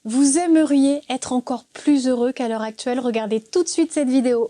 Vous aimeriez être encore plus heureux qu'à l'heure actuelle? Regardez tout de suite cette vidéo.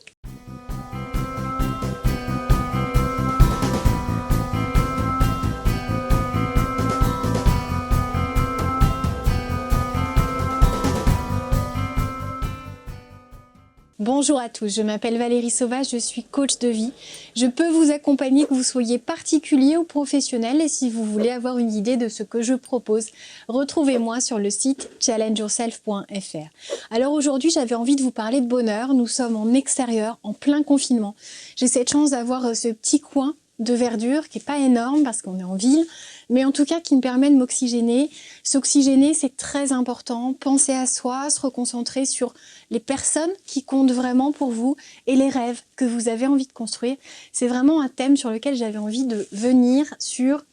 Bonjour à tous, je m'appelle Valérie Sauvage, je suis coach de vie. Je peux vous accompagner que vous soyez particulier ou professionnel et si vous voulez avoir une idée de ce que je propose, retrouvez-moi sur le site challengeyourself.fr. Alors aujourd'hui, j'avais envie de vous parler de bonheur. Nous sommes en extérieur, en plein confinement. J'ai cette chance d'avoir ce petit coin de verdure qui n'est pas énorme parce qu'on est en ville, mais en tout cas qui me permet de m'oxygéner. S'oxygéner, c'est très important. Penser à soi, se reconcentrer sur les personnes qui comptent vraiment pour vous et les rêves que vous avez envie de construire. C'est vraiment un thème sur lequel j'avais envie de venir sur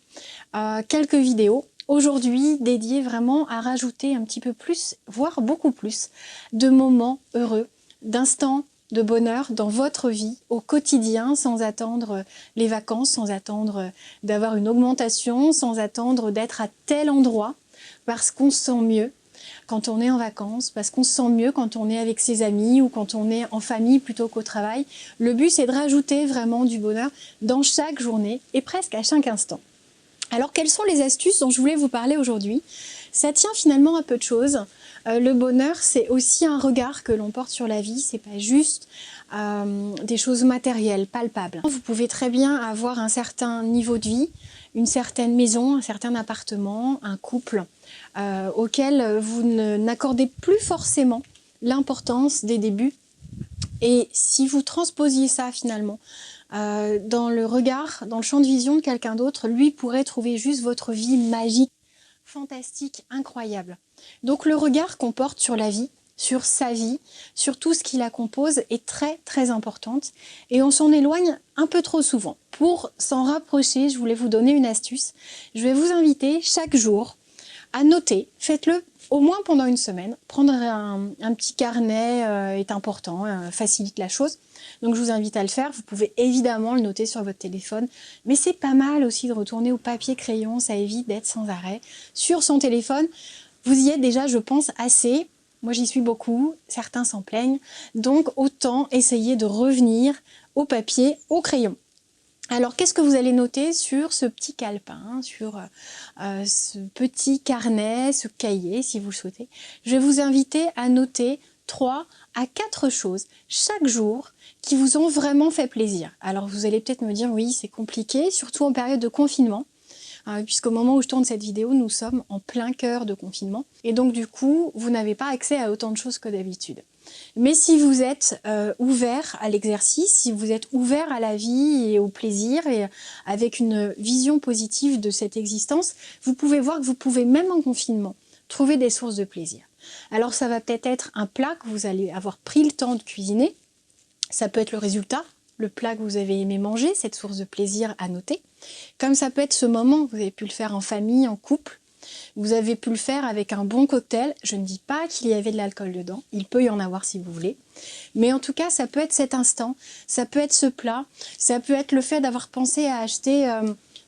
quelques vidéos. Aujourd'hui, dédiées vraiment à rajouter un petit peu plus, voire beaucoup plus, de moments heureux, d'instants de bonheur dans votre vie au quotidien sans attendre les vacances, sans attendre d'avoir une augmentation, sans attendre d'être à tel endroit parce qu'on se sent mieux quand on est en vacances, parce qu'on se sent mieux quand on est avec ses amis ou quand on est en famille plutôt qu'au travail. Le but, c'est de rajouter vraiment du bonheur dans chaque journée et presque à chaque instant. Alors, quelles sont les astuces dont je voulais vous parler aujourd'hui? Ça tient finalement à peu de choses. Le bonheur, c'est aussi un regard que l'on porte sur la vie. C'est pas juste des choses matérielles, palpables. Vous pouvez très bien avoir un certain niveau de vie, une certaine maison, un certain appartement, un couple auquel vous n'accordez plus forcément l'importance des débuts. Et si vous transposiez ça finalement dans le regard, dans le champ de vision de quelqu'un d'autre, lui pourrait trouver juste votre vie magique, fantastique, incroyable. Donc le regard qu'on porte sur la vie, sur sa vie, sur tout ce qui la compose est très très importante et on s'en éloigne un peu trop souvent. Pour s'en rapprocher, je voulais vous donner une astuce. Je vais vous inviter chaque jour à noter, faites-le au moins pendant une semaine. Prendre un petit carnet est important, facilite la chose. Donc je vous invite à le faire. Vous pouvez évidemment le noter sur votre téléphone, mais c'est pas mal aussi de retourner au papier crayon, ça évite d'être sans arrêt sur son téléphone. Vous y êtes déjà, je pense, assez. Moi j'y suis beaucoup, certains s'en plaignent. Donc autant essayer de revenir au papier, au crayon. Alors, qu'est-ce que vous allez noter sur ce petit calepin, sur ce petit carnet, ce cahier, si vous le souhaitez? Je vais vous inviter à noter 3 à 4 choses chaque jour qui vous ont vraiment fait plaisir. Alors, vous allez peut-être me dire, oui, c'est compliqué, surtout en période de confinement, puisqu'au moment où je tourne cette vidéo, nous sommes en plein cœur de confinement. Et donc, du coup, vous n'avez pas accès à autant de choses que d'habitude. Mais si vous êtes ouvert à l'exercice, si vous êtes ouvert à la vie et au plaisir et avec une vision positive de cette existence, vous pouvez voir que vous pouvez même en confinement trouver des sources de plaisir. Alors ça va peut-être être un plat que vous allez avoir pris le temps de cuisiner, ça peut être le résultat, le plat que vous avez aimé manger, cette source de plaisir à noter, comme ça peut être ce moment que vous avez pu le faire en famille, en couple. Vous avez pu le faire avec un bon cocktail. Je ne dis pas qu'il y avait de l'alcool dedans. Il peut y en avoir si vous voulez. Mais en tout cas, ça peut être cet instant. Ça peut être ce plat. Ça peut être le fait d'avoir pensé à acheter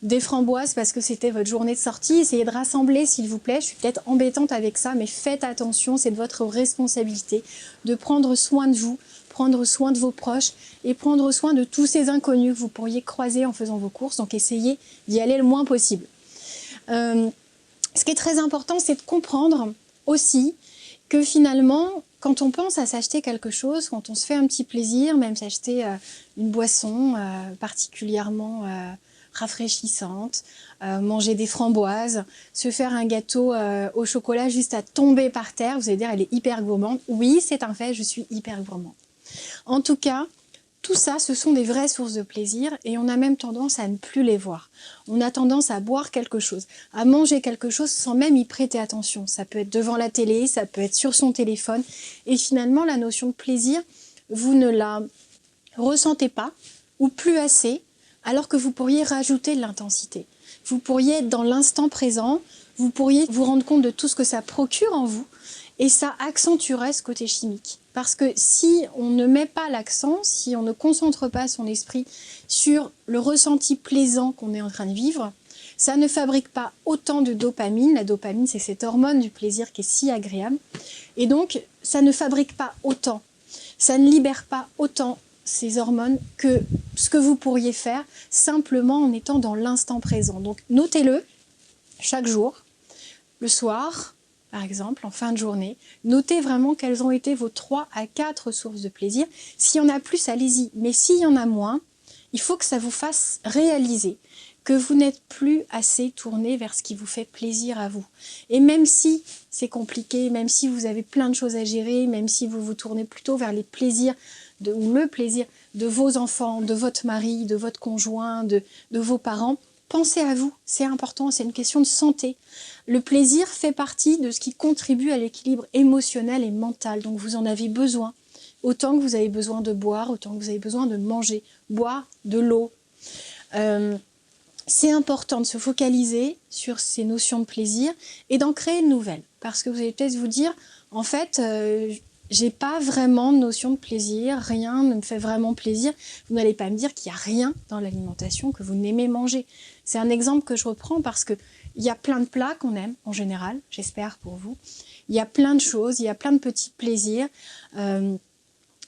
des framboises parce que c'était votre journée de sortie. Essayez de rassembler, s'il vous plaît. Je suis peut-être embêtante avec ça, mais faites attention. C'est de votre responsabilité de prendre soin de vous, prendre soin de vos proches et prendre soin de tous ces inconnus que vous pourriez croiser en faisant vos courses. Donc, essayez d'y aller le moins possible. Ce qui est très important, c'est de comprendre aussi que finalement, quand on pense à s'acheter quelque chose, quand on se fait un petit plaisir, même s'acheter une boisson particulièrement rafraîchissante, manger des framboises, se faire un gâteau au chocolat juste à tomber par terre, vous allez dire elle est hyper gourmande. Oui, c'est un fait, je suis hyper gourmande. En tout cas, tout ça, ce sont des vraies sources de plaisir et on a même tendance à ne plus les voir. On a tendance à boire quelque chose, à manger quelque chose sans même y prêter attention. Ça peut être devant la télé, ça peut être sur son téléphone. Et finalement, la notion de plaisir, vous ne la ressentez pas ou plus assez, alors que vous pourriez rajouter de l'intensité. Vous pourriez être dans l'instant présent, vous pourriez vous rendre compte de tout ce que ça procure en vous et ça accentuerait ce côté chimique. Parce que si on ne met pas l'accent, si on ne concentre pas son esprit sur le ressenti plaisant qu'on est en train de vivre, ça ne fabrique pas autant de dopamine. La dopamine, c'est cette hormone du plaisir qui est si agréable. Et donc, ça ne fabrique pas autant, ça ne libère pas autant ces hormones que ce que vous pourriez faire simplement en étant dans l'instant présent. Donc, notez-le chaque jour, le soir, par exemple, en fin de journée. Notez vraiment quelles ont été vos 3 à 4 sources de plaisir. S'il y en a plus, allez-y. Mais s'il y en a moins, il faut que ça vous fasse réaliser que vous n'êtes plus assez tourné vers ce qui vous fait plaisir à vous. Et même si c'est compliqué, même si vous avez plein de choses à gérer, même si vous vous tournez plutôt vers les plaisirs ou le plaisir de vos enfants, de votre mari, de votre conjoint, de vos parents, pensez à vous, c'est important, c'est une question de santé. Le plaisir fait partie de ce qui contribue à l'équilibre émotionnel et mental, donc vous en avez besoin. Autant que vous avez besoin de boire, autant que vous avez besoin de manger, boire de l'eau. C'est important de se focaliser sur ces notions de plaisir et d'en créer une nouvelle. Parce que vous allez peut-être vous dire, en fait, j'ai pas vraiment de notion de plaisir, rien ne me fait vraiment plaisir. Vous n'allez pas me dire qu'il n'y a rien dans l'alimentation que vous n'aimez manger. C'est un exemple que je reprends parce qu'il y a plein de plats qu'on aime en général, j'espère pour vous. Il y a plein de choses, il y a plein de petits plaisirs.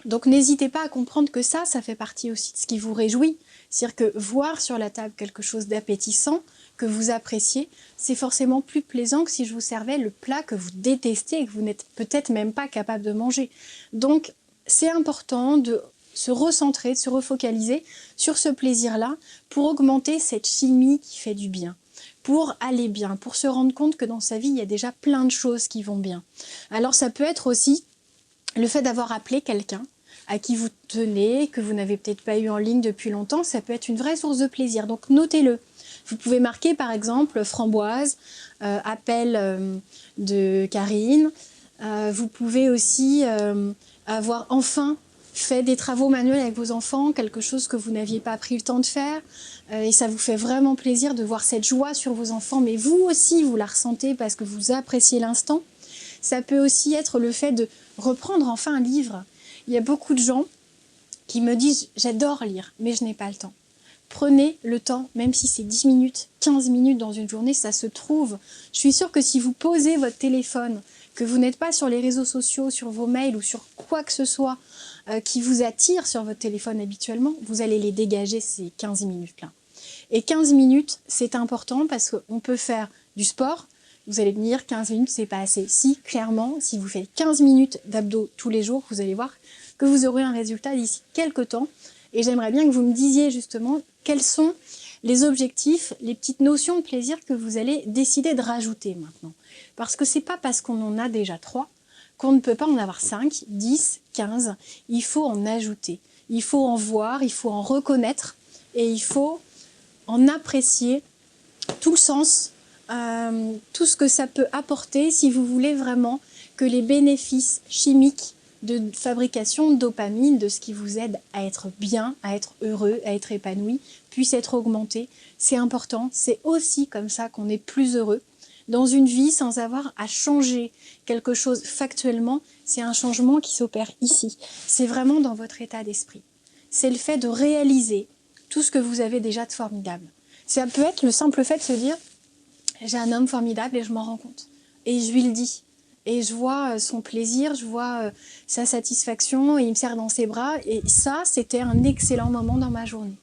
Donc n'hésitez pas à comprendre que ça fait partie aussi de ce qui vous réjouit. C'est-à-dire que voir sur la table quelque chose d'appétissant, que vous appréciez, c'est forcément plus plaisant que si je vous servais le plat que vous détestez et que vous n'êtes peut-être même pas capable de manger. Donc c'est important de se recentrer, de se refocaliser sur ce plaisir-là pour augmenter cette chimie qui fait du bien, pour aller bien, pour se rendre compte que dans sa vie, il y a déjà plein de choses qui vont bien. Alors ça peut être aussi le fait d'avoir appelé quelqu'un à qui vous tenez, que vous n'avez peut-être pas eu en ligne depuis longtemps, ça peut être une vraie source de plaisir. Donc notez-le. Vous pouvez marquer par exemple Framboise, appel de Karine. Vous pouvez aussi avoir enfin fait des travaux manuels avec vos enfants, quelque chose que vous n'aviez pas pris le temps de faire. Et ça vous fait vraiment plaisir de voir cette joie sur vos enfants, mais vous aussi vous la ressentez parce que vous appréciez l'instant. Ça peut aussi être le fait de reprendre enfin un livre. Il y a beaucoup de gens qui me disent « j'adore lire, mais je n'ai pas le temps ». Prenez le temps, même si c'est 10 minutes, 15 minutes dans une journée, ça se trouve. Je suis sûre que si vous posez votre téléphone, que vous n'êtes pas sur les réseaux sociaux, sur vos mails ou sur quoi que ce soit qui vous attire sur votre téléphone habituellement, vous allez les dégager ces 15 minutes-là. Et 15 minutes, c'est important parce qu'on peut faire du sport. Vous allez me dire 15 minutes, c'est pas assez. Si, clairement, si vous faites 15 minutes d'abdos tous les jours, vous allez voir que vous aurez un résultat d'ici quelques temps. Et j'aimerais bien que vous me disiez justement quels sont les objectifs, les petites notions de plaisir que vous allez décider de rajouter maintenant. Parce que c'est pas parce qu'on en a déjà 3 qu'on ne peut pas en avoir 5, 10, 15. Il faut en ajouter. Il faut en voir, il faut en reconnaître et il faut en apprécier tout le sens, tout ce que ça peut apporter si vous voulez vraiment que les bénéfices chimiques de fabrication de dopamine, de ce qui vous aide à être bien, à être heureux, à être épanoui, puissent être augmentés. C'est important, c'est aussi comme ça qu'on est plus heureux. Dans une vie, sans avoir à changer quelque chose factuellement, c'est un changement qui s'opère ici. C'est vraiment dans votre état d'esprit. C'est le fait de réaliser tout ce que vous avez déjà de formidable. Ça peut être le simple fait de se dire « j'ai un homme formidable et je m'en rends compte ». Et je lui le dis. Et je vois son plaisir, je vois sa satisfaction, et il me serre dans ses bras. Et ça, c'était un excellent moment dans ma journée.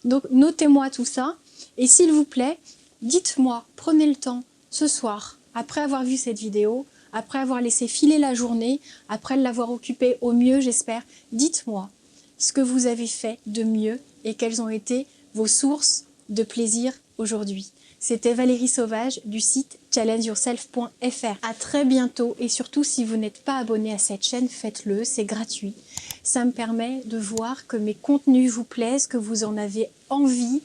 Donc, notez-moi tout ça. Et s'il vous plaît, dites-moi, prenez le temps, ce soir, après avoir vu cette vidéo, après avoir laissé filer la journée, après l'avoir occupée au mieux, j'espère, dites-moi ce que vous avez fait de mieux et quelles ont été vos sources de plaisir aujourd'hui. C'était Valérie Sauvage du site challengeyourself.fr. À très bientôt et surtout si vous n'êtes pas abonné à cette chaîne, faites-le, c'est gratuit. Ça me permet de voir que mes contenus vous plaisent, que vous en avez envie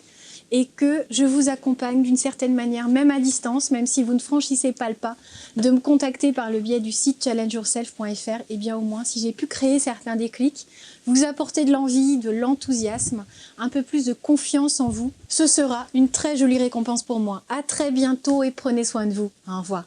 et que je vous accompagne d'une certaine manière, même à distance, même si vous ne franchissez pas le pas, de me contacter par le biais du site challengeyourself.fr. Et bien au moins, si j'ai pu créer certains déclics, vous apporter de l'envie, de l'enthousiasme, un peu plus de confiance en vous, ce sera une très jolie récompense pour moi. À très bientôt et prenez soin de vous. Au revoir.